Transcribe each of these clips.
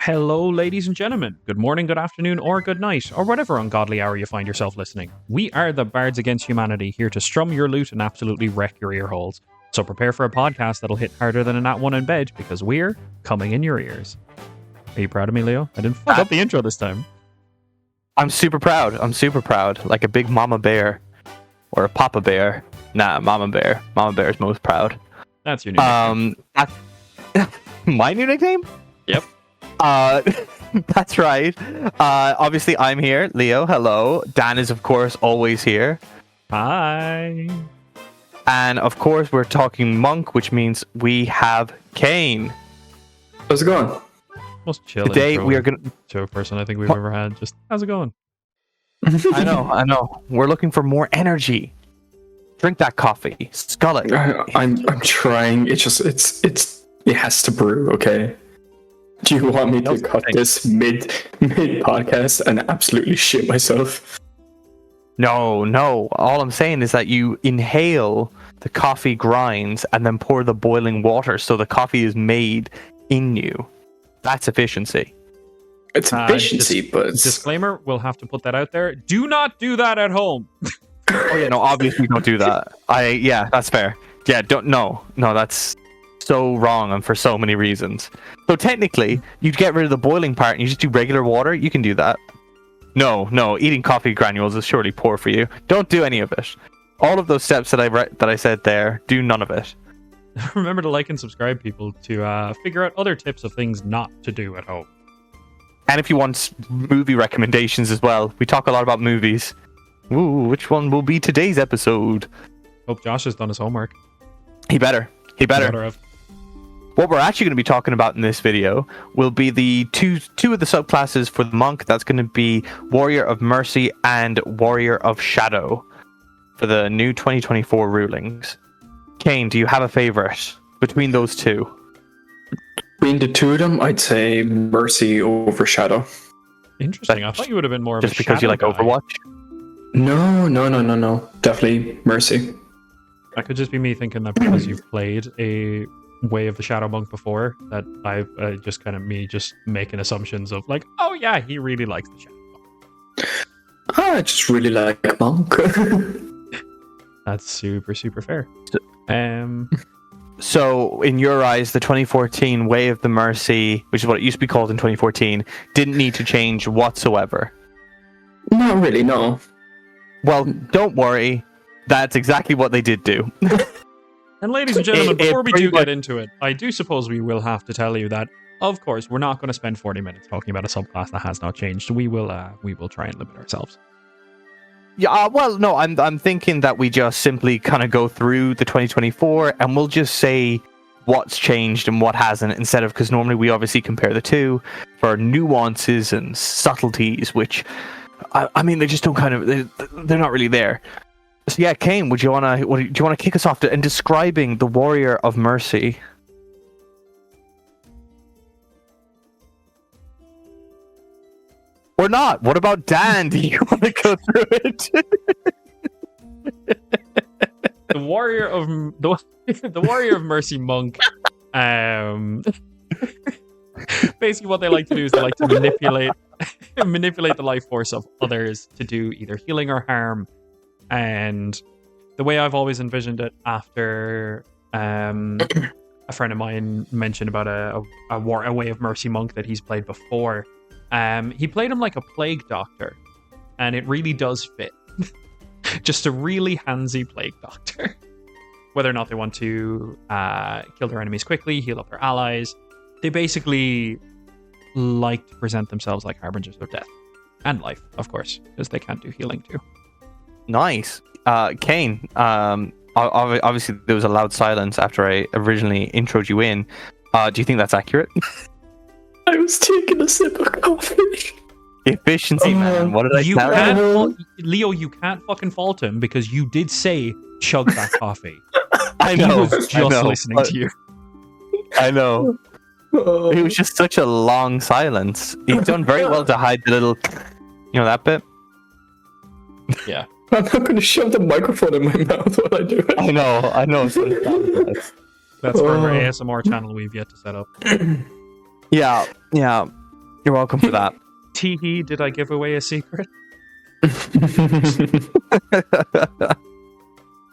Hello, ladies and gentlemen. Good morning, good afternoon, or good night, or whatever ungodly hour you find yourself listening. We are the Bards Against Humanity, here to strum your loot and absolutely wreck your ear holes. So prepare for a podcast that'll hit harder than a nat one in bed, because we're coming in your ears. Are you proud of me, Leo? I didn't fuck up the intro this time. I'm super proud. Like a big mama bear. Or a papa bear. Nah, mama bear. Mama bear is most proud. That's your new nickname. My new nickname? Yep. That's right. Obviously, I'm here. Leo, hello. Dan is, of course, always here. Hi. And, of course, we're talking monk, which means we have Kane. How's it going? Most chill Today, we are going to... show person I think we've ever had. Just, how's it going? I know. We're looking for more energy. Drink that coffee. Skull it. I'm trying. It has to brew, okay? Do you want me to cut this mid podcast and absolutely shit myself? No. All I'm saying is that you inhale the coffee grinds and then pour the boiling water so the coffee is made in you. That's efficiency. It's efficiency, but... Disclaimer, we'll have to put that out there. Do not do that at home. Oh yeah, no, obviously don't do that. Yeah, that's fair. Yeah, no, that's so wrong and for so many reasons. So technically, you'd get rid of the boiling part and you just do regular water. You can do that. No, eating coffee granules is surely poor for you. Don't do any of it. All of those steps that I said there, do none of it. Remember to like and subscribe, people, to figure out other tips of things not to do at home. And if you want movie recommendations as well, we talk a lot about movies. Ooh, which one will be today's episode? Hope Josh has done his homework. He better have. What we're actually going to be talking about in this video will be the two of the subclasses for the monk. That's going to be Warrior of Mercy and Warrior of Shadow for the new 2024 rulings. Kane, do you have a favorite between those two? Between the two of them, I'd say Mercy over Shadow. Interesting. I thought you would have been more of a just because you like Shadow guy. Overwatch. No. Definitely Mercy. That could just be me thinking that because you've played a Way of the Shadow Monk before, that I've just kind of me just making assumptions of like, oh yeah, he really likes the Shadow Monk. I just really like Monk. That's super fair. So, in your eyes, the 2014 Way of the Mercy, which is what it used to be called in 2014, didn't need to change whatsoever? Not really, no. Well, don't worry. That's exactly what they did do. And ladies and gentlemen, before we do get into it, I do suppose we will have to tell you that, of course, we're not going to spend 40 minutes talking about a subclass that has not changed. We will try and limit ourselves. Yeah, well, no, I'm thinking that we just simply kind of go through the 2024 and we'll just say what's changed and what hasn't, instead of, because normally we obviously compare the two for nuances and subtleties, which, I mean, they just don't they're not really there. So yeah, Kane, do you want to kick us off in describing the Warrior of Mercy? Or not? What about Dan? Do you want to go through it? The Warrior of Mercy monk. Basically, what they like to do is they like to manipulate the life force of others to do either healing or harm. And the way I've always envisioned it, after a friend of mine mentioned about a Way of Mercy monk that he's played before. He played him like a plague doctor, and it really does fit. Just a really handsy plague doctor. Whether or not they want to kill their enemies quickly, heal up their allies, they basically like to present themselves like harbingers of death and life, of course, because they can't do healing too. Nice. Kane, obviously there was a loud silence after I originally introed you in. Do you think that's accurate? I was taking a sip of coffee. Efficiency, man. What did I tell you? Leo, you can't fucking fault him because you did say chug that coffee. I know. He was just listening to you. I know. It was just such a long silence. You've done very well to hide the little, that bit. Yeah. I'm not going to shove the microphone in my mouth while I do it. I know. That's for our ASMR channel we've yet to set up. Yeah. You're welcome for that. Teehee, did I give away a secret?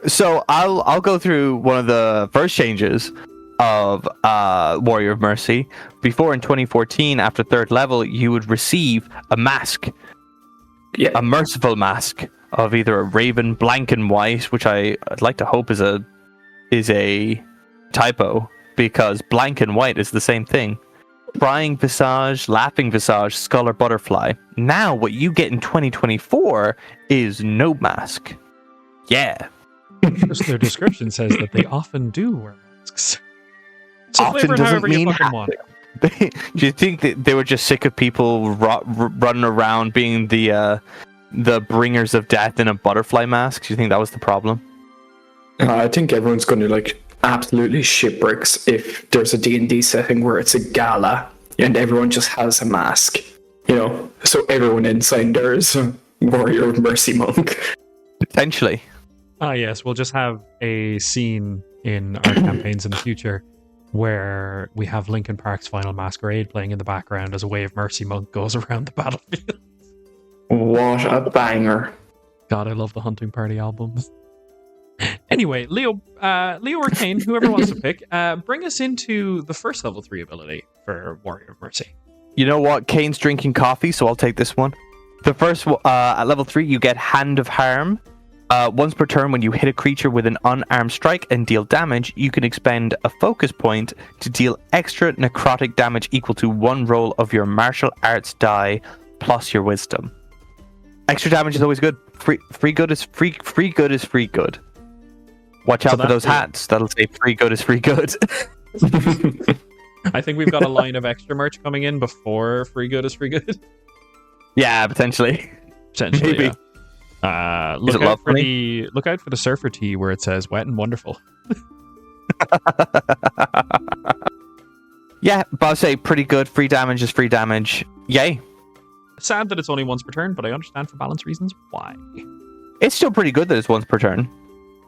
So I'll go through one of the first changes of Warrior of Mercy. Before in 2014, after 3rd level, you would receive a mask. Yeah. A merciful mask of either a raven, blank and white, which I'd like to hope is a typo, because blank and white is the same thing. Crying visage, laughing visage, skull or butterfly. Now what you get in 2024 is no mask. Yeah. Just their description says that they often do wear masks. So Often flavor it doesn't however you mean fucking want. Do you think that they were just sick of people running around being the bringers of death in a butterfly mask? Do you think that was the problem? I think everyone's going to like absolutely shitbricks if there's a D&D setting where it's a gala and everyone just has a mask, you know, so everyone inside there is a Warrior of Mercy monk. Potentially. Ah, yes, we'll just have a scene in our campaigns in the future where we have Linkin Park's Final Masquerade playing in the background as a Way of Mercy monk goes around the battlefield. What a banger. God, I love the Hunting Party albums. Anyway, Leo or Kane, whoever wants to pick, bring us into the first level 3 ability for Warrior of Mercy. You know what? Kane's drinking coffee, so I'll take this one. The first, at level 3, you get Hand of Harm. Once per turn, when you hit a creature with an unarmed strike and deal damage, you can expend a focus point to deal extra necrotic damage equal to 1 roll of your martial arts die plus your wisdom. Extra damage is always good. Free good is free good is free good. Watch out for those hats. That'll say free good is free good. I think we've got a line of extra merch coming in before free good is free good. Yeah, potentially. Maybe. Yeah. Look out for the surfer tee where it says wet and wonderful. Yeah, but I'll say pretty good. Free damage is free damage. Yay. Sad that it's only once per turn, but I understand for balance reasons why. It's still pretty good that it's once per turn.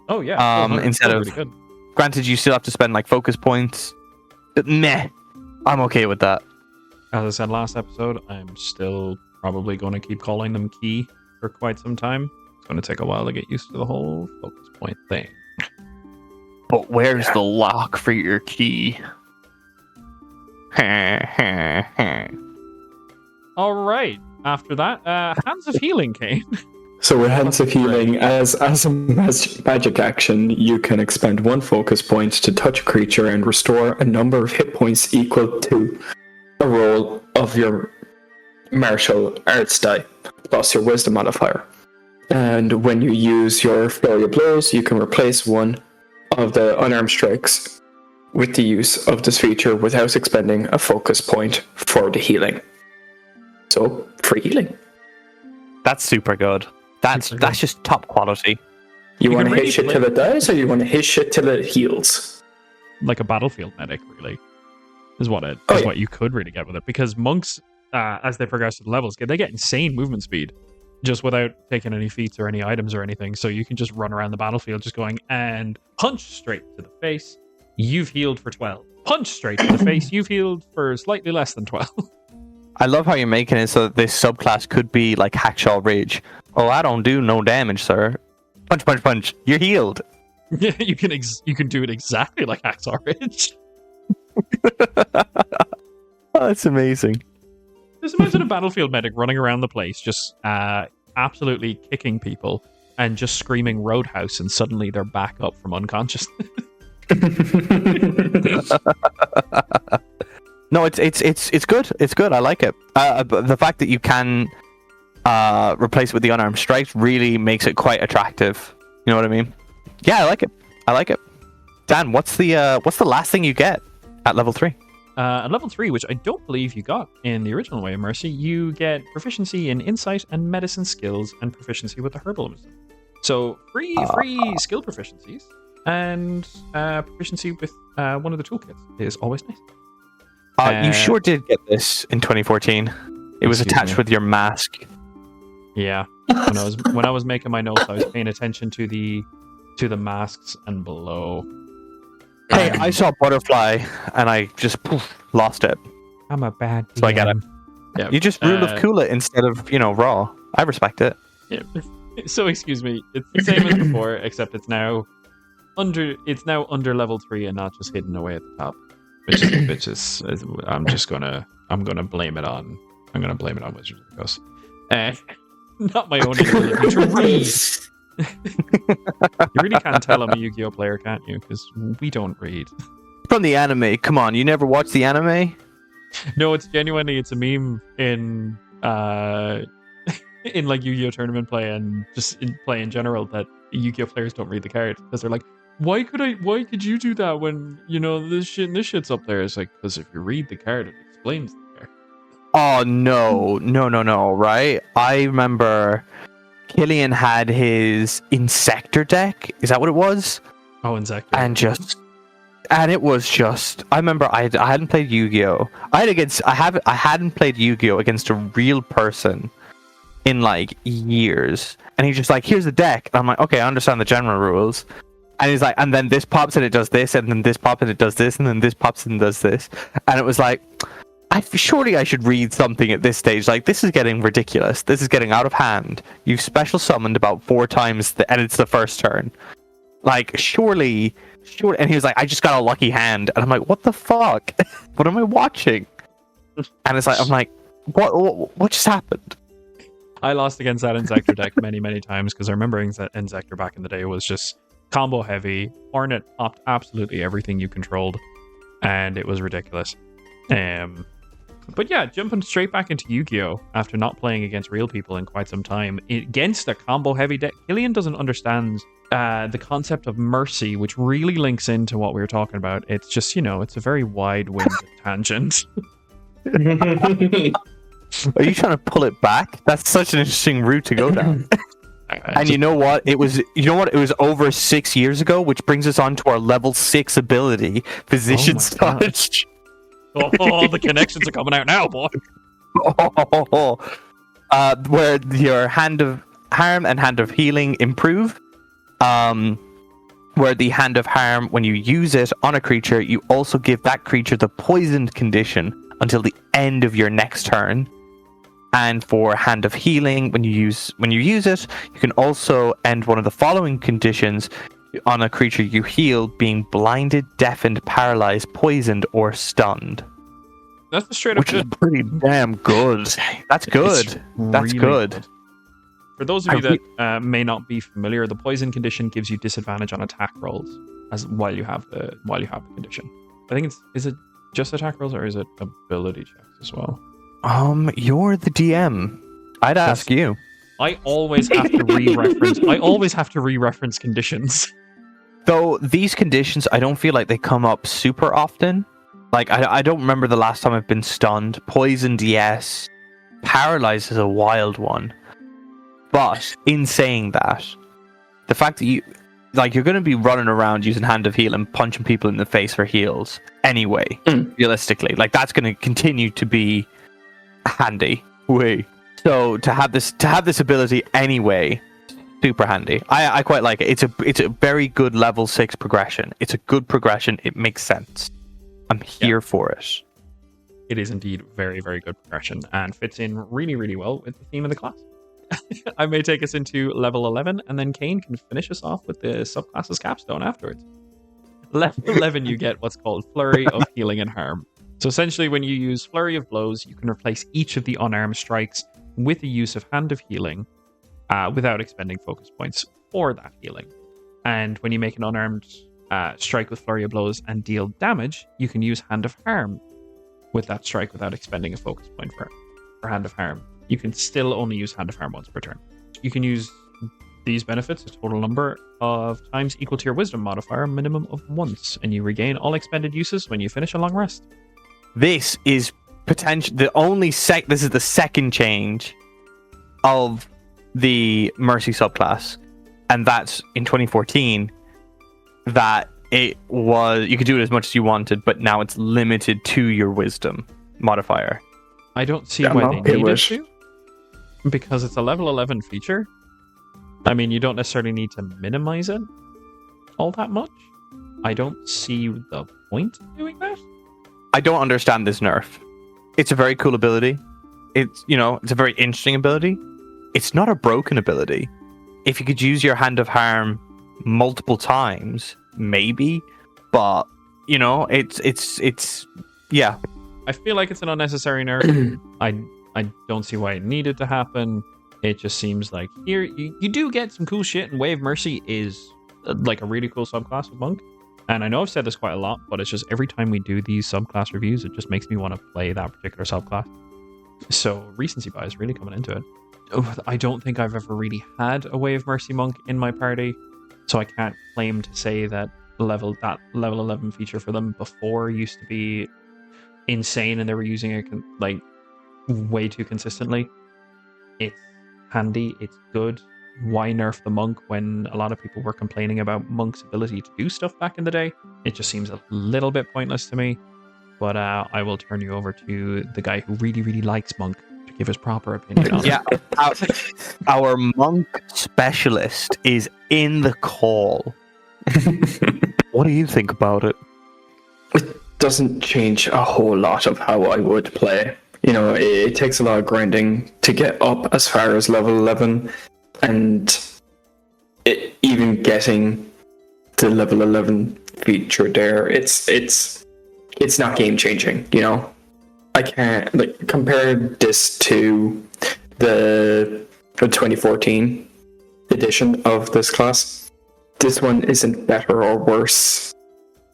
Oh yeah. Instead of good. Granted, you still have to spend like focus points. But meh, I'm okay with that. As I said last episode, I'm still probably going to keep calling them key for quite some time. It's going to take a while to get used to the whole focus point thing. But where's the lock for your key? All right. After that, Hands of Healing came. So with Hands of Healing, as a magic action, you can expend 1 focus point to touch a creature and restore a number of hit points equal to a roll of your martial arts die, plus your wisdom modifier. And when you use your flurry of blows, you can replace 1 of the unarmed strikes with the use of this feature without expending a focus point for the healing. So, free healing. That's super good. That's just top quality. You want to hit shit till it dies, or you want to hit shit till it heals? Like a battlefield medic, really, is what what you could really get with it. Because monks, as they progress to the levels, they get insane movement speed, just without taking any feats or any items or anything. So you can just run around the battlefield, just going and punch straight to the face. You've healed for 12. Punch straight to the face. You've healed for slightly less than 12. I love how you're making it so that this subclass could be like Hackshaw Rage. Oh, I don't do no damage, sir. Punch, punch, punch. You're healed. Yeah, you can do it exactly like Hacksaw Ridge. Oh, that's amazing. Just imagine a battlefield medic running around the place, just absolutely kicking people and just screaming Roadhouse, and suddenly they're back up from unconsciousness. No, it's good. It's good. I like it. The fact that you can replace it with the unarmed strikes really makes it quite attractive. You know what I mean? Yeah, I like it. I like it. Dan, what's the last thing you get at level 3? At level 3, which I don't believe you got in the original Way of Mercy, you get proficiency in insight and medicine skills and proficiency with the herbal wisdom. So free skill proficiencies and proficiency with one of the toolkits is always nice. You sure did get this in 2014. It was attached with your mask. Yeah. When I was making my notes, I was paying attention to the masks and below. Hey, I saw butterfly and I just lost it. I'm a bad DM. So I got it. Yeah. You just rule of cool it instead of, raw. I respect it. Yeah. So excuse me, it's the same as before, except it's now under level 3 and not just hidden away at the top. Which is I'm gonna blame it on Wizards of the Coast. Not my own ability to read. You really can't tell I'm a Yu-Gi-Oh player, can't you? Because we don't read. From the anime, come on, you never watched the anime? No, it's a meme in in like Yu-Gi-Oh tournament play and just in play in general that Yu-Gi-Oh players don't read the card because they're like, why could you do that when this shit's up there? It's like, because if you read the card, it explains the card. Oh no, right? I remember Killian had his Insector deck. Is that what it was? Oh, Insector. And it was just, I remember I hadn't played Yu-Gi-Oh. I hadn't played Yu-Gi-Oh against a real person in like years. And he's just like, here's the deck. And I'm like, okay, I understand the general rules. And he's like, and then this pops and it does this, and then this pops and it does this, and then this pops and does this. And it was like, surely I should read something at this stage. Like, this is getting ridiculous. This is getting out of hand. You've special summoned about 4 times, and it's the first turn. Like, surely. And he was like, I just got a lucky hand. And I'm like, what the fuck? What am I watching? And it's like, I'm like, what just happened? I lost against that Insector deck many, many times because I remember Insector back in the day was just combo heavy. Hornet popped absolutely everything you controlled, and it was ridiculous. But yeah, jumping straight back into Yu-Gi-Oh! After not playing against real people in quite some time, against a combo heavy deck, Killian doesn't understand the concept of mercy, which really links into what we were talking about. It's just, it's a very wide-winded tangent. Are you trying to pull it back? That's such an interesting route to go down. And you know what? It was over 6 years ago, which brings us on to our level 6 ability, Physician's Touch. Oh, the connections are coming out now, boy. Where your Hand of Harm and Hand of Healing improve. Where the Hand of Harm, when you use it on a creature, you also give that creature the poisoned condition until the end of your next turn. And for Hand of Healing, when you use it, you can also end one of the following conditions on a creature you heal, being blinded, deafened, paralyzed, poisoned, or stunned. That's a straight up which is pretty damn good. That's good. That's really good. For those of you that may not be familiar, the poison condition gives you disadvantage on attack rolls while you have the condition. I think is it just attack rolls or is it ability checks as well? You're the DM. I'd ask you. I always have to re-reference. I always have to re-reference conditions. Though these conditions, I don't feel like they come up super often. Like I don't remember the last time I've been stunned. Poisoned, yes. Paralyzed is a wild one. But in saying that, the fact that you're going to be running around using Hand of Heal and punching people in the face for heals anyway, realistically, like that's going to continue to be handy. So to have this ability anyway, super handy. I quite like it. It's a very good level 6 progression. It's a good progression. It makes sense. I'm here for it. It is indeed very, very good progression and fits in really, really well with the theme of the class. I may take us into level 11, and then Kane can finish us off with the subclasses capstone afterwards. Level 11, you get what's called Flurry of Healing and Harm. So essentially, when you use Flurry of Blows, you can replace each of the unarmed strikes with the use of Hand of Healing without expending focus points for that healing. And when you make an unarmed strike with Flurry of Blows and deal damage, you can use Hand of Harm with that strike without expending a focus point for Hand of Harm. You can still only use Hand of Harm once per turn. You can use these benefits a total number of times equal to your Wisdom modifier, minimum of once, and you regain all expended uses when you finish a long rest. This is this is the second change of the Mercy subclass, and that's in 2014 that it was you could do it as much as you wanted, but now it's limited to your Wisdom modifier. I don't see why they needed to, because it's a level 11 feature. I mean, you don't necessarily need to minimize it all that much. I don't see the point of doing that. I don't understand this nerf. It's a very cool ability. it's it's a very interesting ability. It's not a broken ability. If you could use your Hand of Harm multiple times, maybe, but it's yeah. I feel like it's an unnecessary nerf. I don't see why it needed to happen. It just seems like here you do get some cool shit, and Wave Mercy is like a really cool subclass of Monk. And I know I've said this quite a lot, but it's just every time we do these subclass reviews, it just makes me want to play that particular subclass. So recency bias really coming into it. I don't think I've ever really had a Wave Mercy Monk in my party, so I can't claim to say that level 11 feature for them before used to be insane and they were using it like way too consistently. It's handy, it's good. Why nerf the Monk when a lot of people were complaining about Monk's ability to do stuff back in the day? It just seems a little bit pointless to me. But I will turn you over to the guy who really, really likes Monk to give his proper opinion on it. Our Monk specialist is in the call. What do you think about it? It doesn't change a whole lot of how I would play. It takes a lot of grinding to get up as far as level 11. And even getting the level 11 feature there, it's not game changing. I can't compare this to the 2014 edition of this class. This one isn't better or worse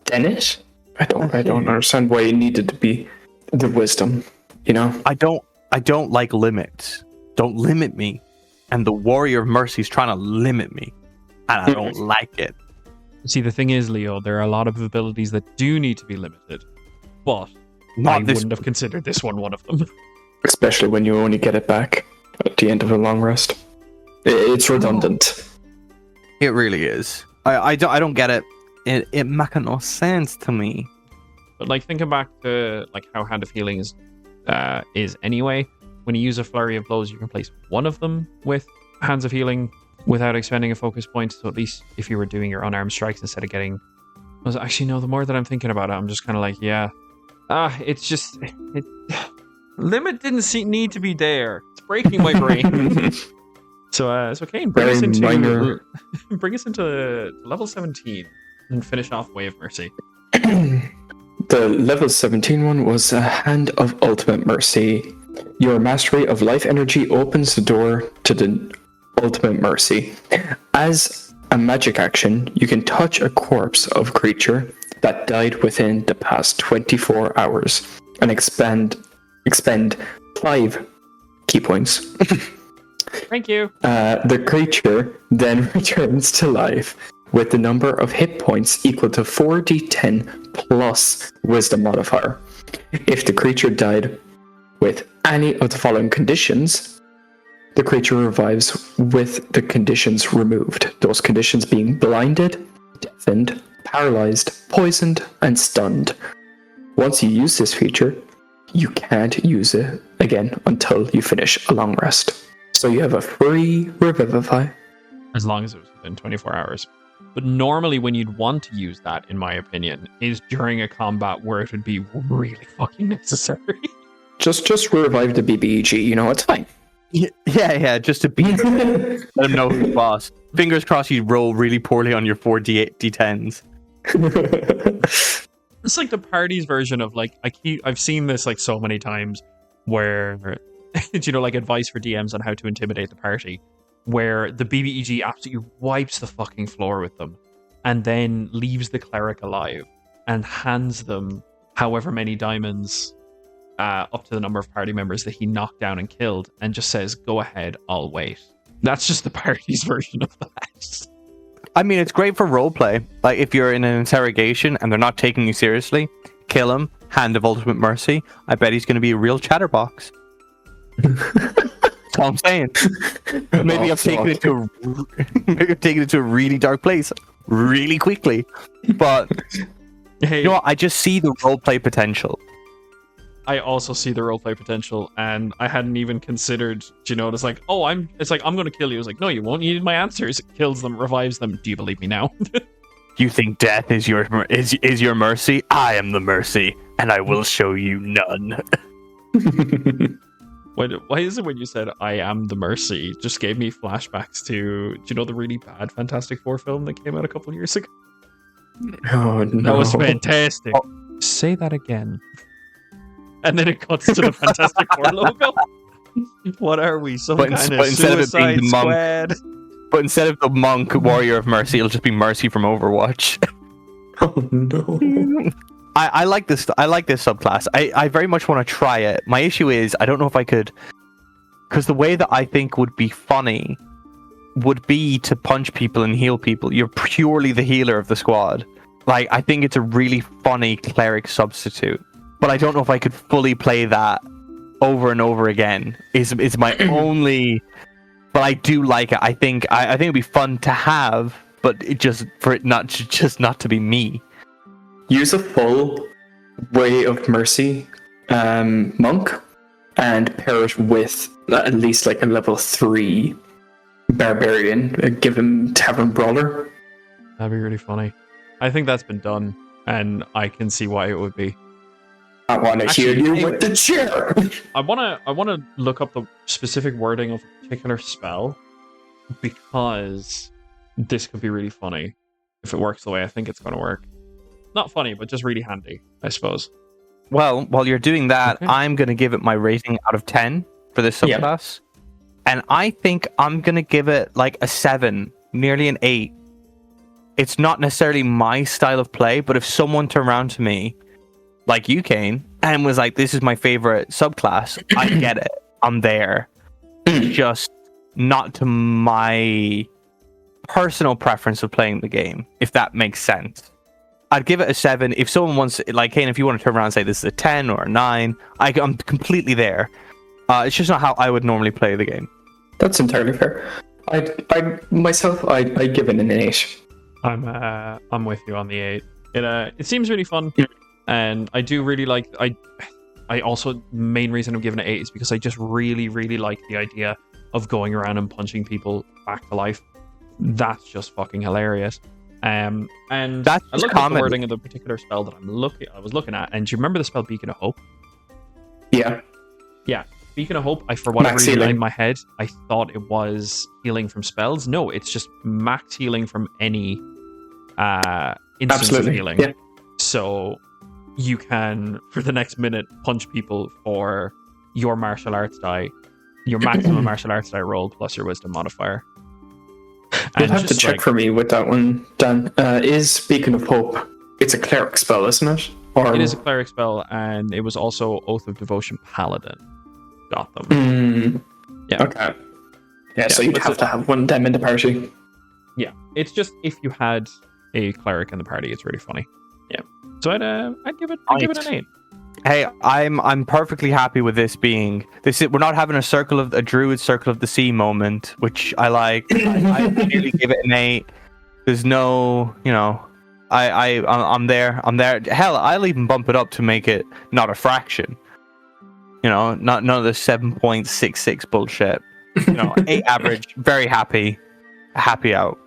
than it. I don't understand why it needed to be the wisdom. I don't like limits. Don't limit me. And the Warrior of Mercy is trying to limit me, and I don't like it. See, the thing is, Leo, there are a lot of abilities that do need to be limited, but I wouldn't have considered this one of them. Especially when you only get it back at the end of a long rest. It's redundant. It really is. I don't get it. It makes no sense to me. But thinking back to how Hand of Healing is anyway. When you use a flurry of blows, you can place one of them with Hands of Healing without expending a focus point. So at least if you were doing your unarmed strikes instead of getting... Actually, no, the more that I'm thinking about it, I'm just kind of like, yeah. It's just... Limit didn't need to be there. It's breaking my brain. So Kane, bring us into level 17 and finish off Wave Mercy. The level 17 one was a Hand of Ultimate Mercy. Your mastery of life energy opens the door to the Ultimate Mercy. As a magic action, you can touch a corpse of a creature that died within the past 24 hours and expend 5 key points. Thank you. The creature then returns to life with the number of hit points equal to 4d10 plus Wisdom modifier. If the creature died with any of the following conditions, the creature revives with the conditions removed. Those conditions being blinded, deafened, paralyzed, poisoned, and stunned. Once you use this feature, you can't use it again until you finish a long rest. So you have a free Revivify. As long as it was within 24 hours. But normally when you'd want to use that, in my opinion, is during a combat where it would be really fucking necessary. Just revive the BBEG, it's fine. Yeah, just to beat him. Let him know who's boss. Fingers crossed you roll really poorly on your 4 D10s. It's like the party's version of I've seen this so many times where advice for DMs on how to intimidate the party, where the BBEG absolutely wipes the fucking floor with them and then leaves the cleric alive and hands them however many diamonds up to the number of party members that he knocked down and killed, and just says, go ahead, I'll wait. That's just the party's version of that. I mean, it's great for roleplay. Like, if you're in an interrogation and they're not taking you seriously, kill him, Hand of Ultimate Mercy. I bet he's going to be a real chatterbox. That's all I'm saying. Maybe I've taken it to a really dark place really quickly. But hey, I just see the roleplay potential. I also see the roleplay potential, and I hadn't even considered, it's like, I'm going to kill you. It's like, no, you won't. You need my answers. It kills them, revives them. Do you believe me now? You think death is your mercy? I am the mercy, and I will show you none. Why is it when you said I am the Mercy, it just gave me flashbacks to, do you know the really bad Fantastic Four film that came out a couple of years ago? Oh no. That was fantastic. Say that again. And then it cuts to the Fantastic Four logo. What are we? Some kind of Suicide Squad? But instead of the monk warrior of mercy, it'll just be Mercy from Overwatch. Oh no. I like this. I like this subclass. I very much want to try it. My issue is I don't know if I could, because the way that I think would be funny would be to punch people and heal people. You're purely the healer of the squad. Like, I think it's a really funny cleric substitute, but I don't know if I could fully play that over and over again. Is my only. But I do like it. I think it'd be fun to have, but it just for it not to be me. Use a full Way of Mercy monk and pair it with at least like a level 3 barbarian. Give him Tavern Brawler. That'd be really funny. I think that's been done, and I can see why it would be. I want to hear you with the chair. I wanna look up the specific wording of a particular spell, because this could be really funny if it works the way I think it's going to work. Not funny, but just really handy, I suppose. Well, while you're doing that, Okay. I'm going to give it my rating out of 10 for this subclass. And I think I'm going to give it like a 7, nearly an 8. It's not necessarily my style of play, but if someone turned around to me, like you, Kane, and was like, this is my favorite subclass, I get it. I'm there. It's just not to my personal preference of playing the game, if that makes sense. I'd give it a 7. If someone wants, like Kane, if you want to turn around and say this is a 10 or a 9, I'm completely there. It's just not how I would normally play the game. That's entirely fair. I myself, I'd give it an 8. I'm with you on the 8. It seems really fun, and I do really like. I also, main reason I'm giving it 8 is because I just really, really like the idea of going around and punching people back to life. That's just fucking hilarious. And That's I looked at comedy. the wording of the particular spell that I was looking at, and do you remember the spell Beacon of Hope? Yeah. Yeah, Beacon of Hope. For whatever Max reason healing. in my head, I thought it was healing from spells. No, it's just max healing from any instance Absolutely. of healing. Yeah. So you can, for the next minute, punch people for your martial arts die, your maximum martial arts die roll plus your wisdom modifier. You'll And have to just, check like, for me with that one, Dan. Is Beacon of Hope? It's a cleric spell, isn't it? Or It is a cleric spell, and it was also Oath of Devotion Paladin. Got them. Yeah. Okay. Yeah, so you'd it's have a- to have one of them in the party. Yeah, it's just if you had a cleric in the party, it's really funny. Yeah, so I'd give it an 8. Hey, I'm perfectly happy with this being this. We're not having a druid circle of the sea moment, which I like. I nearly give it an 8. There's no, I'm there. Hell, I'll even bump it up to make it not a fraction. Not none of the 7.66 bullshit. 8 average. Very happy out.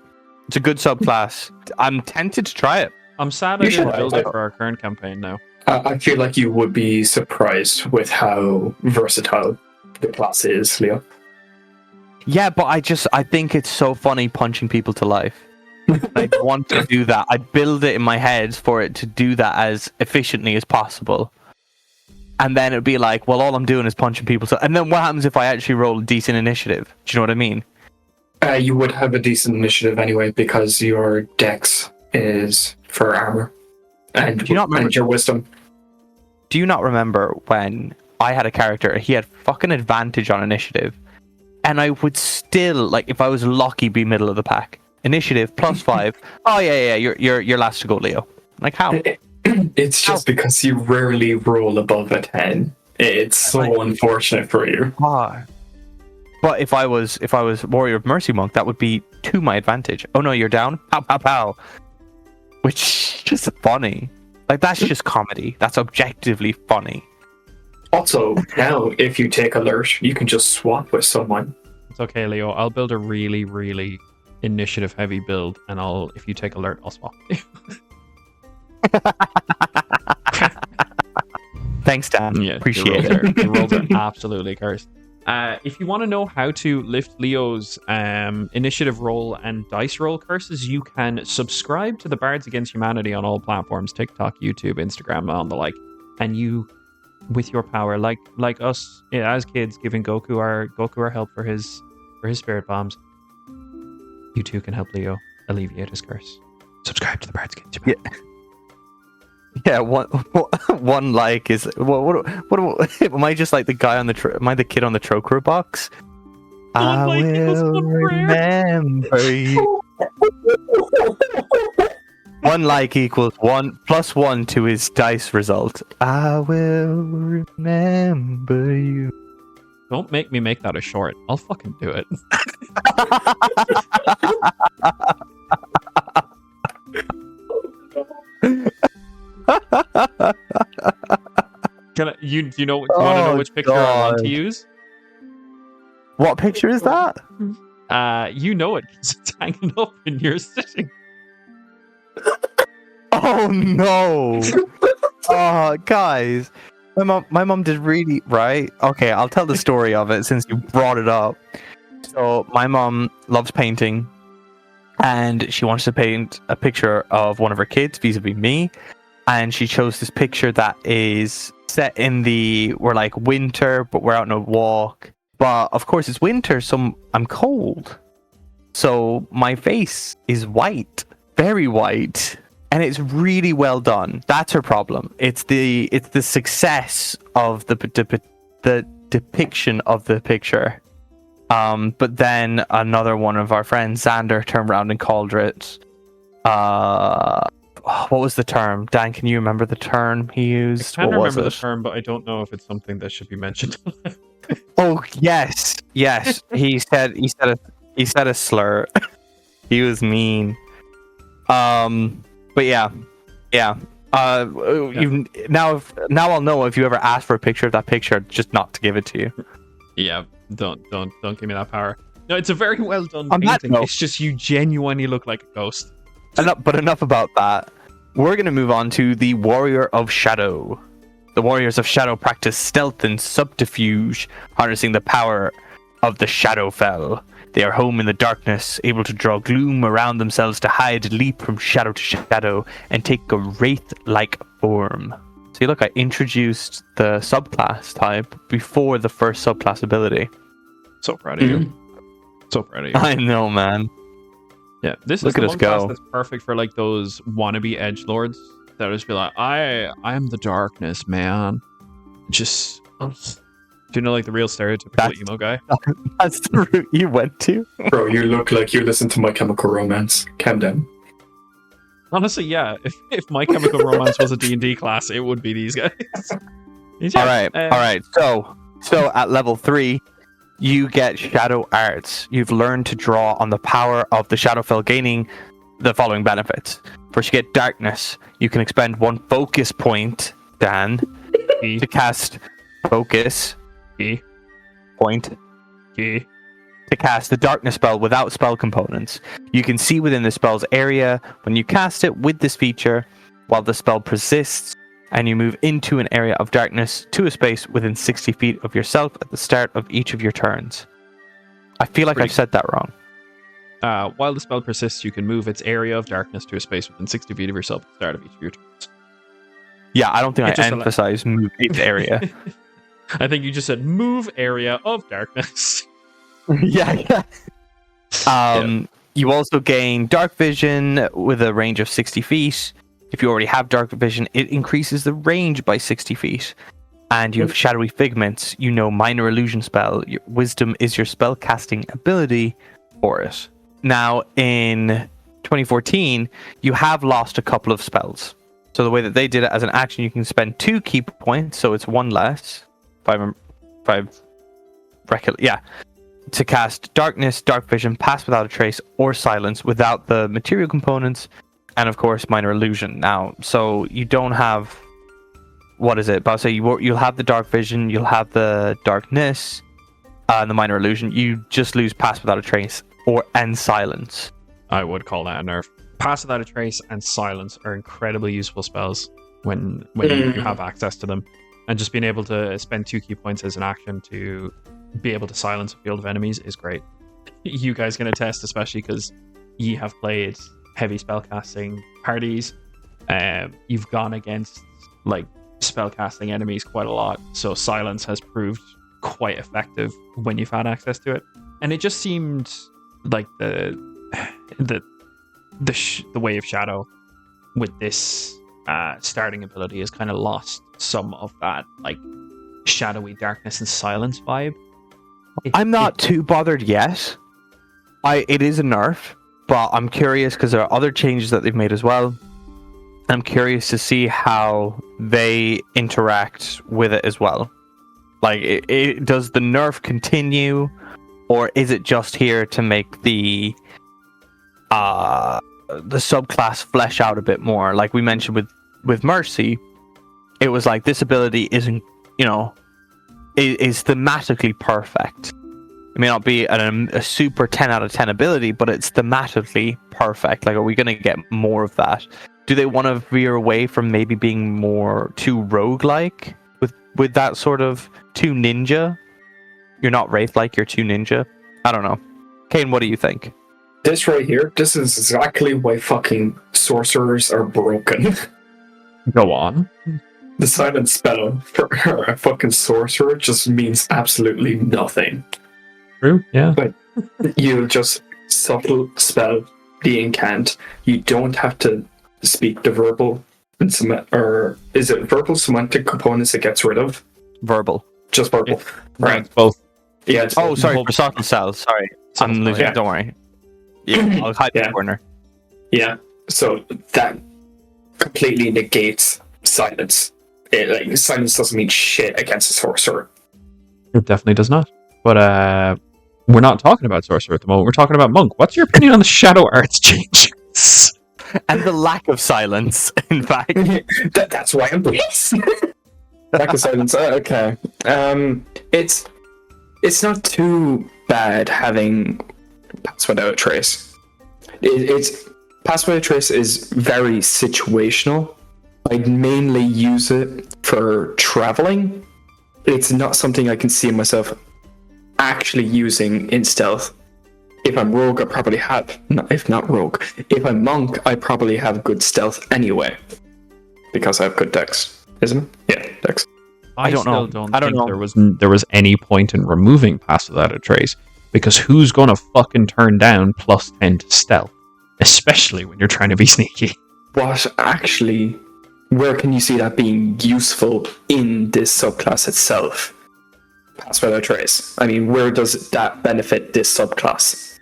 It's a good subclass. I'm tempted to try it. I'm sad You I didn't should. build it for our current campaign now. I feel like you would be surprised with how versatile the class is, Leo. Yeah, but I think it's so funny punching people to life. I want to do that. I build it in my head for it to do that as efficiently as possible. And then it'd be like, well, all I'm doing is punching people. And then what happens if I actually roll a decent initiative? Do you know what I mean? You would have a decent initiative anyway because your dex is for armor and, Do you not remember- and your wisdom. Do you not remember when I had a character, he had fucking advantage on initiative, and I would still, like, if I was lucky, be middle of the pack. Initiative +5. Oh yeah, you're last to go, Leo. Like, how? It's just because you rarely roll above a 10. It's so unfortunate for you. But if I was Warrior of Mercy Monk, that would be to my advantage. Oh no, you're down. Pow pow pow. Which is just funny. Like, that's just comedy. That's objectively funny. Also, now if you take alert, you can just swap with someone. It's okay, Leo. I'll build a really, really initiative heavy build, and if you take alert, I'll swap. Thank Thanks, Dan. Yeah, Appreciate your rolls it. Your rolls are absolutely cursed. If you want to know how to lift Leo's initiative roll and dice roll curses, you can subscribe to the Bards Against Humanity on all platforms: TikTok, YouTube, Instagram, and the like. And you, with your power, like us as kids, giving Goku our help for his spirit bombs, you too can help Leo alleviate his curse. Subscribe to the Bards Against Humanity. Yeah, one like is what am I just like the guy on the am I the kid on the Trokro box? I like will remember you. One like equals 1 plus 1 to his dice result. I will remember you. Don't make me make that a short. I'll fucking do it. Do you want to know which picture I want to use? What picture is that? You know it because it's hanging up and you're sitting. Oh no! Oh, guys, my mom did really right. Okay, I'll tell the story of it since you brought it up. So my mom loves painting, and she wants to paint a picture of one of her kids vis-a-vis me, and she chose this picture that is set in we're like winter, but we're out on a walk. But of course it's winter, so I'm cold. So my face is white, very white, and it's really well done. That's her problem. It's the success of the depiction of the picture. But then another one of our friends, Xander, turned around and called it. What was the term? Dan, can you remember the term he used? I can't remember the term, but I don't know if it's something that should be mentioned. Oh yes. He said a slur. He was mean. But yeah. Now I'll know if you ever ask for a picture of that picture, just not to give it to you. Yeah, don't give me that power. No, it's a very well done On that painting. note- It's just you genuinely look like a ghost. But enough about that. We're going to move on to the Warrior of Shadow. The Warriors of Shadow practice stealth and subterfuge, harnessing the power of the Shadowfell. They are home in the darkness, able to draw gloom around themselves to hide, leap from shadow to shadow, and take a wraith-like form. See, look, I introduced the subclass type before the first subclass ability. So proud of you. So proud of you. I know, man. Yeah, this Look is the at us one class go. that's perfect for like those wannabe edgelords that would just be like, I am the darkness, man. Just do you know like the real stereotypical emo guy? That's the route you went to. Bro, you look like you listen to My Chemical Romance. Calm down. Honestly, yeah. If My Chemical Romance was a D&D class, it would be these guys. All right. So at level 3, you get Shadow Arts. You've learned to draw on the power of the Shadowfell, gaining the following benefits. First, you get Darkness. You can expend 1 focus point, Dan, to cast Focus point to cast the Darkness spell without spell components. You can see within the spell's area when you cast it with this feature while the spell persists, and you move into an area of darkness to a space within 60 feet of yourself at the start of each of your turns. I feel like I've said that wrong. While the spell persists, you can move its area of darkness to a space within 60 feet of yourself at the start of each of your turns. Yeah, I don't think I emphasized move its area. I think you just said move area of darkness. Yeah. You also gain dark vision with a range of 60 feet. If you already have dark vision, it increases the range by 60 feet. And you have shadowy figments. You know minor illusion spell. Your wisdom is your spell casting ability for it. Now, in 2014, you have lost a couple of spells. So the way that they did it as an action, you can spend 2 key points, so it's 1 less. To cast Darkness, Dark Vision, Pass Without a Trace, or Silence without the material components, and of course Minor Illusion. Now, so you don't have, what is it? But I'll say you'll have the Dark Vision, you'll have the Darkness, and the Minor Illusion. You just lose Pass Without a Trace and Silence. I would call that a nerf. Pass Without a Trace and Silence are incredibly useful spells when you have access to them. And just being able to spend 2 key points as an action to be able to silence a field of enemies is great. You guys can attest, especially because you have played heavy spellcasting parties. You've gone against like spellcasting enemies quite a lot, so silence has proved quite effective when you've had access to it. And it just seemed like the way of Shadow with this starting ability has kind of lost some of that like shadowy darkness and silence vibe. I'm not too bothered yet. It is a nerf, but I'm curious because there are other changes that they've made as well. I'm curious to see how they interact with it as well. Like, does the nerf continue, or is it just here to make the subclass flesh out a bit more? Like we mentioned with Mercy, it was like this ability isn't, is thematically perfect. It may not be a super 10 out of 10 ability, but it's thematically perfect. Like, are we going to get more of that? Do they want to veer away from maybe being more too roguelike with that sort of too ninja? You're not Wraith-like, you're too ninja. I don't know. Kane, what do you think? This right here, this is exactly why fucking sorcerers are broken. Go on. The silent spell for a fucking sorcerer just means absolutely nothing. True, yeah. But you just subtle spell the incant. You don't have to speak the verbal and or is it verbal semantic components it gets rid of? Verbal. Just verbal. Right. Both. Yeah. It's both. Sorry, for subtle cells. Sorry. I'm losing. Yeah. Don't worry. Yeah, I'll hide the corner. Yeah. So that completely negates silence. Silence doesn't mean shit against a sorcerer. It definitely does not. But we're not talking about sorcerer at the moment. We're talking about monk. What's your opinion on the shadow arts changes? And the lack of silence, in fact. That's why I'm pleased. Lack of silence. Okay. It's not too bad having pass without a trace. It's pass without a trace is very situational. I mainly use it for traveling. It's not something I can see myself actually using in stealth. If I'm rogue, I probably have. If not rogue, if I'm monk, I probably have good stealth anyway, because I have good dex. Isn't it? Yeah, dex. I don't think there was any point in removing pass without a trace, because who's gonna fucking turn down +10 to stealth, especially when you're trying to be sneaky? What actually? Where can you see that being useful in this subclass itself? Pass without a trace. I mean, where does that benefit this subclass?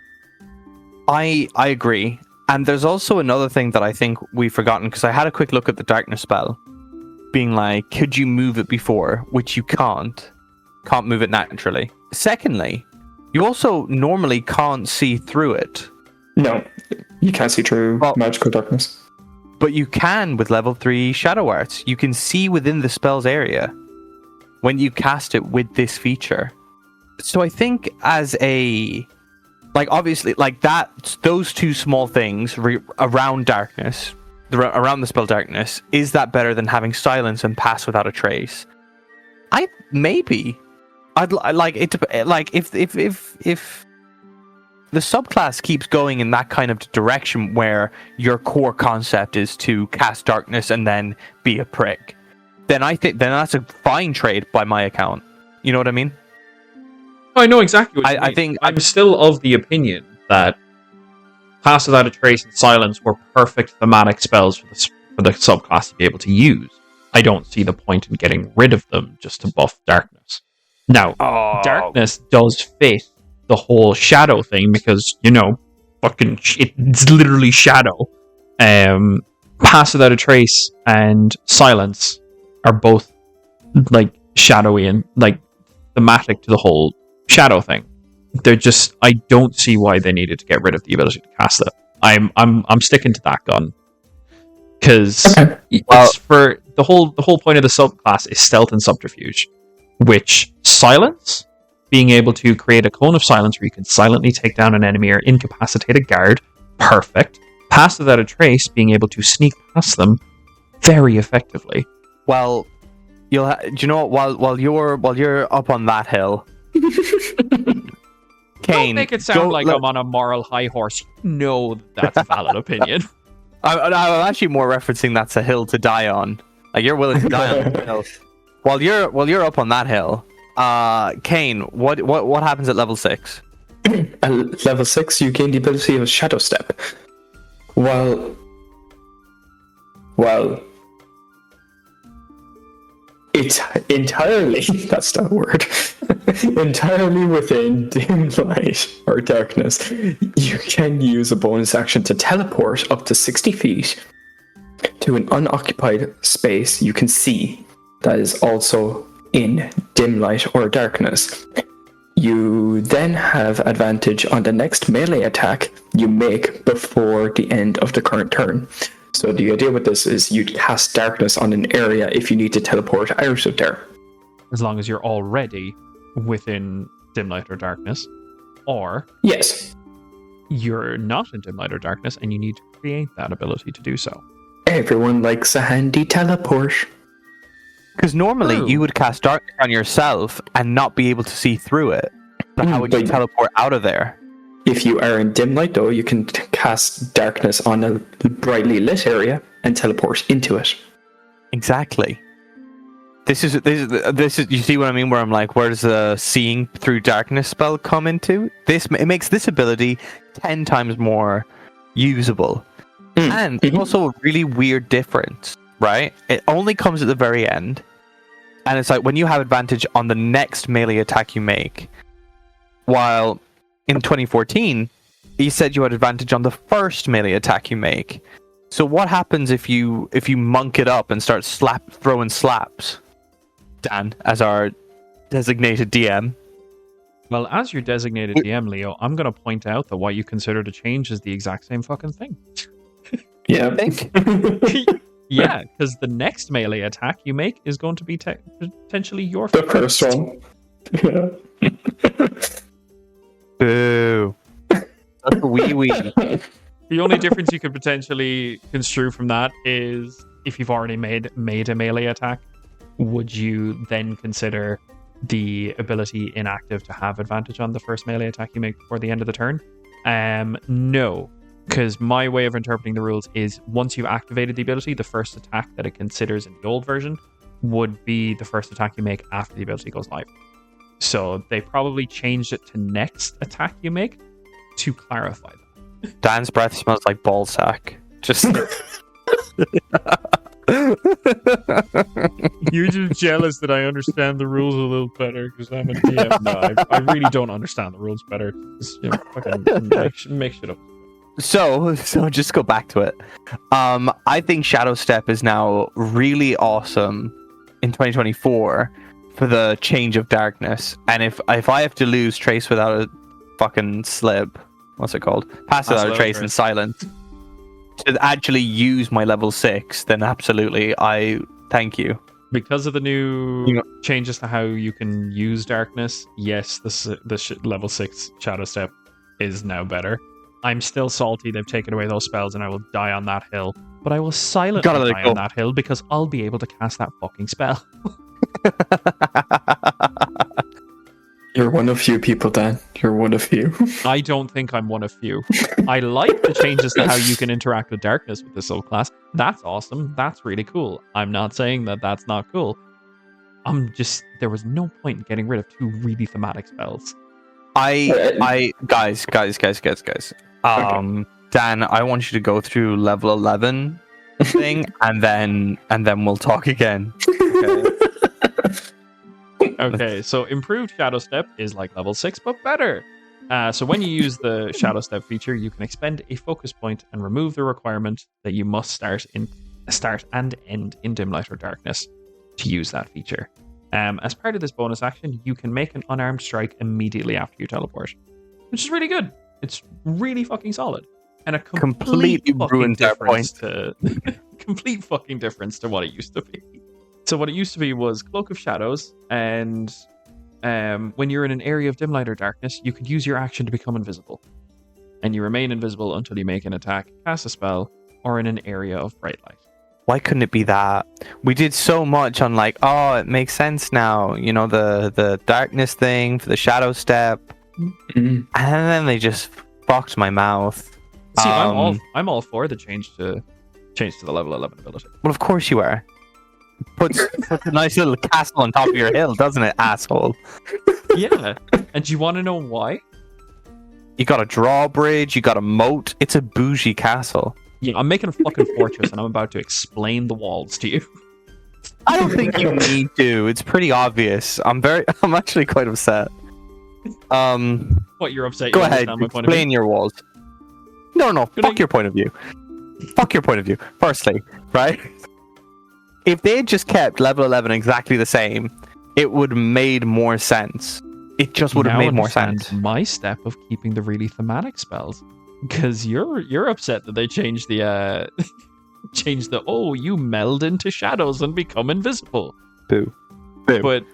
I agree. And there's also another thing that I think we've forgotten, because I had a quick look at the darkness spell, being like, could you move it before? Which you can't. Can't move it naturally. Secondly, you also normally can't see through it. No, you can't see through magical darkness. But you can with level 3 shadow arts. You can see within the spell's area when you cast it with this feature. So I think as a... Like, obviously, like that, those two small things around darkness, around the spell darkness, is that better than having silence and pass without a trace? I'd like it. Like, if the subclass keeps going in that kind of direction where your core concept is to cast darkness and then be a prick, then I think that's a fine trade by my account. You know what I mean? I know exactly what you mean. I think I'm still of the opinion that Pass Without a Trace and Silence were perfect thematic spells for the subclass to be able to use. I don't see the point in getting rid of them just to buff Darkness. Now, Darkness does fit the whole Shadow thing because, fucking it's literally Shadow. Pass Without a Trace and Silence are both, like, shadowy and, like, thematic to the whole Shadow thing. They're just, I don't see why they needed to get rid of the ability to cast it. I'm sticking to that gun because it's for the whole point of the subclass is stealth and subterfuge, which Silence, being able to create a cone of silence where you can silently take down an enemy or incapacitate a guard, perfect. Pass Without a Trace, being able to sneak past them very effectively. Well, Do you know what? While you're up on that hill, Kane, Don't make it sound like I'm on a moral high horse. No, that's a valid opinion. I'm actually more referencing that's a hill to die on. Like you're willing to die on the hill. While you're up on that hill, Kane, what happens at level 6? At level 6, you gain the ability of Shadow Step. Well, it's entirely, that's that word, entirely within dim light or darkness. You can use a bonus action to teleport up to 60 feet to an unoccupied space you can see that is also in dim light or darkness. You then have advantage on the next melee attack you make before the end of the current turn. So the idea with this is you'd cast darkness on an area if you need to teleport out of there. As long as you're already within dim light or darkness. Or Yes. you're not in dim light or darkness and you need to create that ability to do so. Everyone likes a handy teleport. Because normally True. you would cast darkness on yourself and not be able to see through it. But how would you but- teleport out of there? If you are in dim light, though, you can cast darkness on a brightly lit area and teleport into it. Exactly. This is you see what I mean? Where I'm like, where does the seeing through darkness spell come into? It makes this ability 10 times more usable, and also a really weird difference, right? It only comes at the very end, and it's like when you have advantage on the next melee attack you make, while in 2014 you said you had advantage on the first melee attack you make. So what happens if you monk it up and start throwing slaps? Dan, as our designated DM. Well, as your designated DM, Leo, I'm going to point out that what you consider to change is the exact same fucking thing. Yeah. Yeah, because the next melee attack you make is going to be potentially your The first one. Yeah. Boo. That's a wee. The only difference you could potentially construe from that is if you've already made a melee attack, would you then consider the ability inactive to have advantage on the first melee attack you make before the end of the turn? No, because my way of interpreting the rules is once you've activated the ability, the first attack that it considers in the old version would be the first attack you make after the ability goes live. So they probably changed it to next attack you make to clarify that. Dan's breath smells like ball sack. Just You're just jealous that I understand the rules a little better because I'm a DM. No, I really don't understand the rules better. Just, fucking make shit up. So just go back to it. I think Shadow Step is now really awesome in 2024 for the change of darkness. And if I have to lose Trace without a fucking slip, what's it called? Pass without a trace and silence, to actually use my level 6, then absolutely, I thank you. Because of the new changes to how you can use darkness, yes, the level 6 Shadow Step is now better. I'm still salty they've taken away those spells and I will die on that hill. But I will silently die on that hill because I'll be able to cast that fucking spell. You're one of few people, Dan. You're one of few. I don't think I'm one of few. I like the changes to how you can interact with darkness with this subclass. That's awesome. That's really cool. I'm not saying that that's not cool. There was no point in getting rid of 2 really thematic spells. Guys. Dan, I want you to go through level 11 thing, and then we'll talk again. Okay. Okay, so improved Shadow Step is like level 6, but better. So when you use the Shadow Step feature, you can expend a focus point and remove the requirement that you must start and end in dim light or darkness to use that feature. As part of this bonus action, you can make an unarmed strike immediately after you teleport, which is really good. It's really fucking solid. And a completely ruins our point. Complete fucking difference to what it used to be. So what it used to be was Cloak of Shadows, and when you're in an area of dim light or darkness, you could use your action to become invisible. And you remain invisible until you make an attack, cast a spell, or in an area of bright light. why couldn't it be that? We did so much on like, oh, it makes sense now. You know, the darkness thing for the shadow step, and then they just fucked my mouth. See, I'm all for the change to the level 11 ability. Well, of course you are. Puts a nice little castle on top of your hill, doesn't it, asshole? Yeah. And do you want to know why? You got a drawbridge, you got a moat. It's a bougie castle. Yeah, I'm making a fucking fortress, and I'm about to explain the walls to you. I don't think you need to. It's pretty obvious. I'm actually quite upset. What, you're upset? Go you ahead, understand my point of explain view? your walls. No, fuck your point of view. Fuck your point of view. Firstly, right? If they had just kept level 11 exactly the same, it would have made more sense. It just would have made more sense. My step of keeping the really thematic spells, because you're upset that they changed the you meld into shadows and become invisible. Boo. But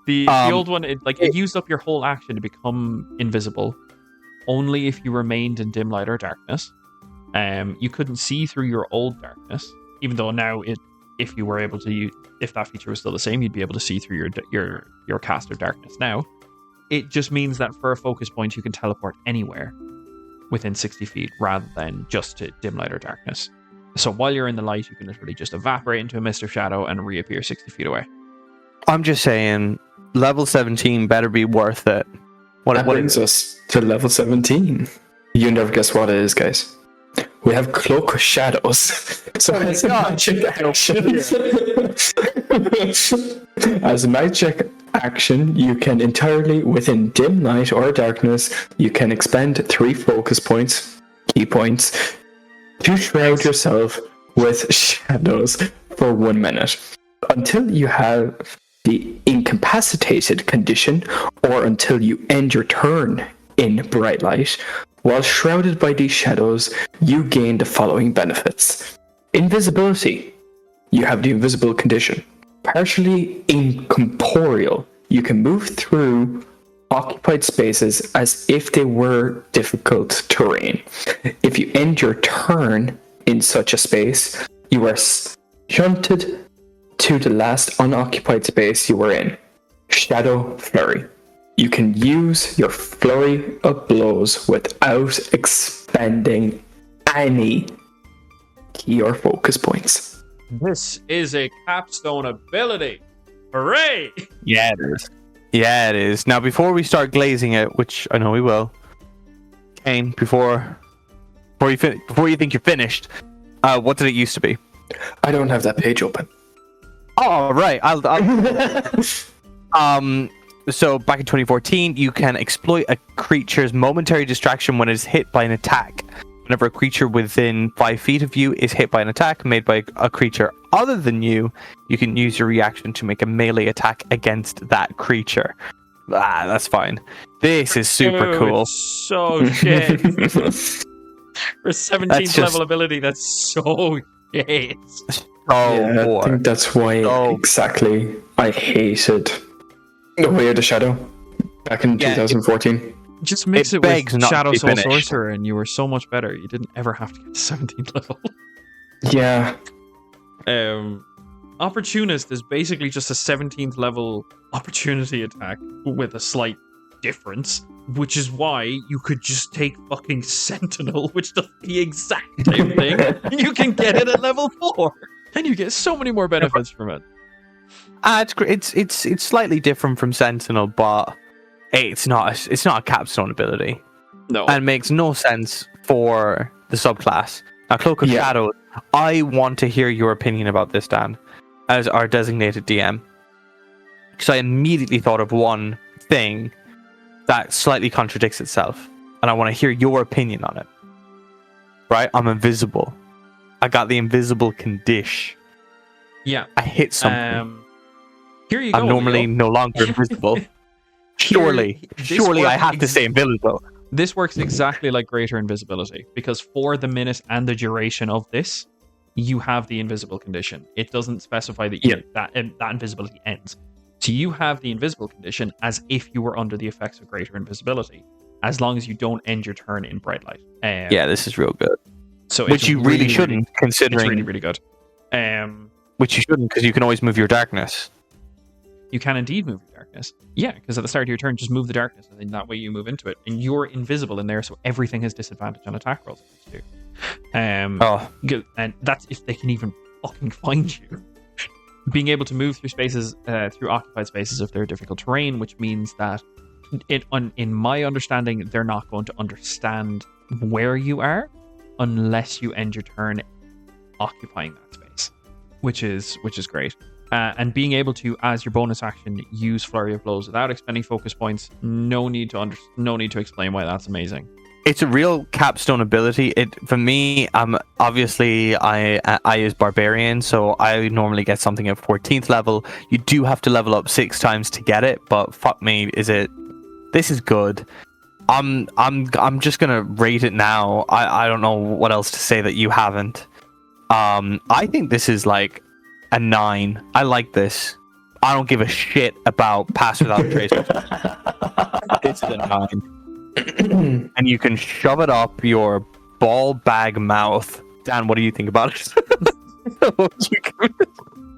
the old one, it used up your whole action to become invisible, only if you remained in dim light or darkness. You couldn't see through your old darkness, even though now if you were able to if that feature was still the same, you'd be able to see through your cast of darkness now. It just means that for a focus point, you can teleport anywhere within 60 feet rather than just to dim light or darkness. So while you're in the light, you can literally just evaporate into a mist of shadow and reappear 60 feet away. I'm just saying, level 17 better be worth it. That brings us to level 17. You never guess what it is, guys. We have Cloak of Shadows. So as a magic action, you can entirely within dim light or darkness, you can expend 3 focus points, key points, to shroud yourself with shadows for 1 minute until you have the incapacitated condition or until you end your turn in bright light. While shrouded by these shadows, you gain the following benefits. Invisibility. You have the invisible condition. Partially incorporeal. You can move through occupied spaces as if they were difficult terrain. If you end your turn in such a space, you are shunted to the last unoccupied space you were in. Shadow Flurry. You can use your flurry of blows without expending any key or focus points. This is a capstone ability. Hooray! Yeah, it is. Yeah, it is. Now, before we start glazing it, which I know we will, Kane, before you think you're finished, what did it used to be? I don't have that page open. Oh, right. I'll So back in 2014, you can exploit a creature's momentary distraction when it is hit by an attack. Whenever a creature within 5 feet of you is hit by an attack made by a creature other than you, you can use your reaction to make a melee attack against that creature. That's fine. This is super cool. It's so shit. For a 17th level ability, that's so shit. I think that's why exactly I hated the Way of the Shadow back in 2014. It just makes it with Shadow Soul Sorcerer, and you were so much better. You didn't ever have to get to 17th level. Yeah. Opportunist is basically just a 17th level opportunity attack with a slight difference, which is why you could just take fucking Sentinel, which does the exact same thing, and you can get it at level 4, and you get so many more benefits from it. It's great. It's slightly different from Sentinel, but it's not a capstone ability. No, and makes no sense for the subclass. Now, Cloak of Shadows. I want to hear your opinion about this, Dan, as our designated DM, because I immediately thought of one thing that slightly contradicts itself, and I want to hear your opinion on it. Right? I'm invisible. I got the invisible condition. Yeah. I hit something. Here you go. I'm normally no longer invisible. Surely I have to stay invisible. This works exactly like Greater Invisibility, because for the minute and the duration of this, you have the invisible condition. It doesn't specify that that invisibility ends. So you have the invisible condition as if you were under the effects of Greater Invisibility, as long as you don't end your turn in bright light. This is real good. So which you really shouldn't, considering it's really, really good. Which you shouldn't, because you can always move your darkness. You can indeed move your darkness. Yeah, because at the start of your turn, just move the darkness, and then that way you move into it, and you're invisible in there, so everything has disadvantage on attack rolls. And that's if they can even fucking find you. Being able to move through spaces, through occupied spaces if they're difficult terrain, which means that in my understanding, they're not going to understand where you are unless you end your turn occupying that space, which is great. And being able to, as your bonus action, use Flurry of Blows without expending focus points, no need to explain why that's amazing. It's a real capstone ability. For me, obviously I use Barbarian, so I normally get something at 14th level. You do have to level up 6 times to get it, but fuck me, this is good. I'm just gonna rate it now. I don't know what else to say that you haven't. I think this is like a 9. I like this. I don't give a shit about Pass Without a Trace. This is a 9. And you can shove it up your ball bag mouth. Dan, what do you think about it?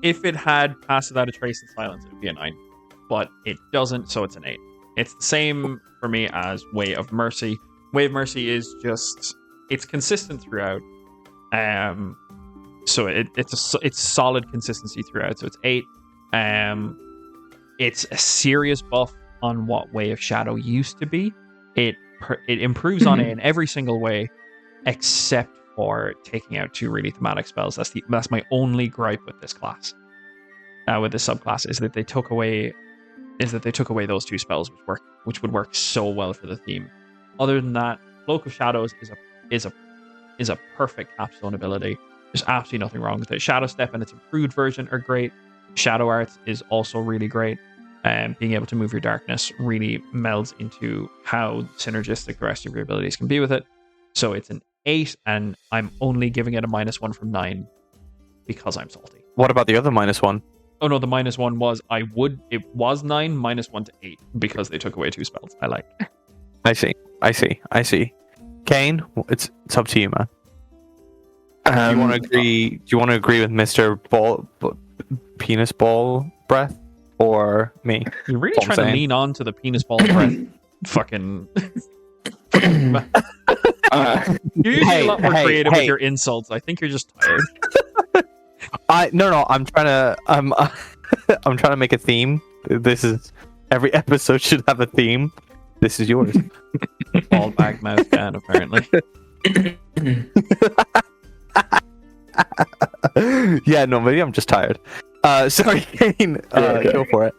If it had Pass Without a Trace and Silence, it would be a 9. But it doesn't, so it's an 8. It's the same for me as Way of Mercy. Way of Mercy is just, it's consistent throughout. So it's solid consistency throughout. So it's 8. It's a serious buff on what Way of Shadow used to be. It improves on it in every single way, except for taking out 2 really thematic spells. That's my only gripe with this class, with this subclass, is that they took away those 2 spells, which would work so well for the theme. Other than that, Cloak of Shadows is a perfect capstone ability. There's absolutely nothing wrong with it. Shadow Step and its improved version are great. Shadow Arts is also really great. Being able to move your darkness really melds into how synergistic the rest of your abilities can be with it. So it's an 8, and I'm only giving it a -1 from 9 because I'm salty. What about the other -1? Oh no, the -1 was it was 9 -1 to 8 because they took away 2 spells. I like. I see. Kane, it's up to you, man. Do you want to agree? Do you want to agree with Mr. Penis Ball Breath or me? You're really trying to lean on to the penis ball breath. Fucking. You're usually a lot more creative with your insults. I think you're just tired. No. I'm trying to make a theme. This is every episode should have a theme. This is yours. Ball bag mouth can apparently. Yeah, no, maybe I'm just tired. Sorry, Kane. Okay. Go for it.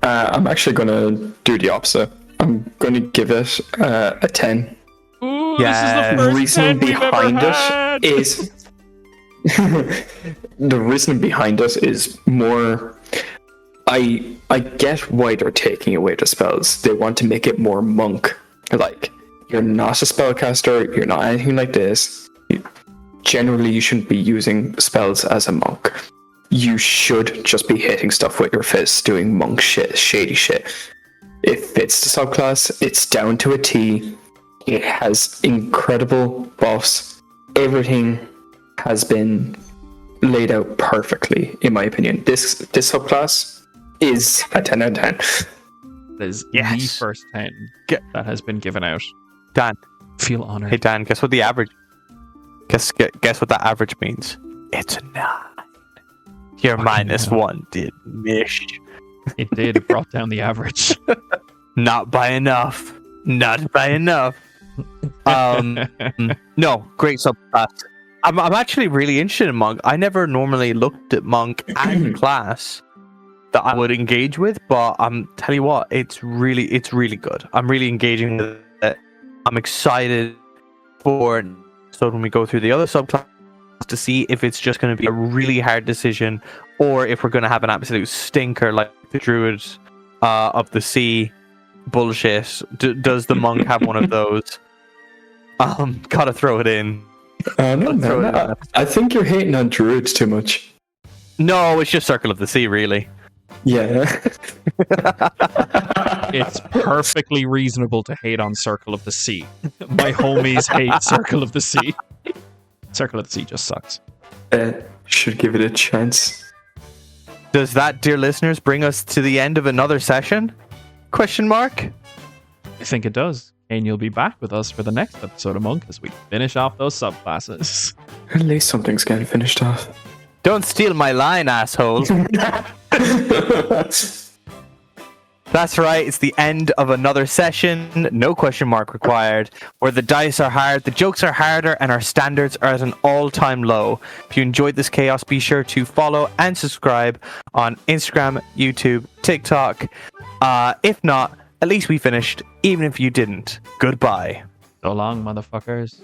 I'm actually gonna do the opposite. I'm gonna give it a 10. Ooh, yeah. This is the first reason 10 we've behind ever had. it is the reason behind it is more. I get why they're taking away the spells. They want to make it more monk. Like, you're not a spellcaster. You're not anything like this. Generally, you shouldn't be using spells as a monk. You should just be hitting stuff with your fists, doing monk shit, shady shit. It fits the subclass. It's down to a T. It has incredible buffs. Everything has been laid out perfectly, in my opinion. This subclass is a 10 out of 10. That is the first 10 that has been given out. Dan. Feel honored. Hey, Dan, guess what the average... Guess what that average means? It's a 9. Your -1 did mish. It did. It brought down the average. Not by enough. No, great subclass. I'm actually really interested in Monk. I never normally looked at Monk as a class that I would engage with, but I'm tell you what, it's really good. I'm really engaging with it. I'm excited for so when we go through the other subclasses to see if it's just going to be a really hard decision or if we're going to have an absolute stinker like the Druids of the Sea bullshit. Does the Monk have one of those? Gotta throw it in. No. I think you're hating on Druids too much. No, it's just Circle of the Sea, really. Yeah. It's perfectly reasonable to hate on Circle of the Sea. My homies hate Circle of the Sea. Circle of the Sea just sucks. Should give it a chance. Does that, dear listeners, bring us to the end of another session? Question mark? I think it does. And you'll be back with us for the next episode of Monk as we finish off those subclasses. At least something's getting finished off. Don't steal my line, asshole. That's right, it's the end of another session, no question mark required, where the dice are hard, the jokes are harder, and our standards are at an all-time low. If you enjoyed this chaos, be sure to follow and subscribe on Instagram, YouTube, TikTok. If not, at least we finished, even if you didn't. Goodbye. So long, motherfuckers.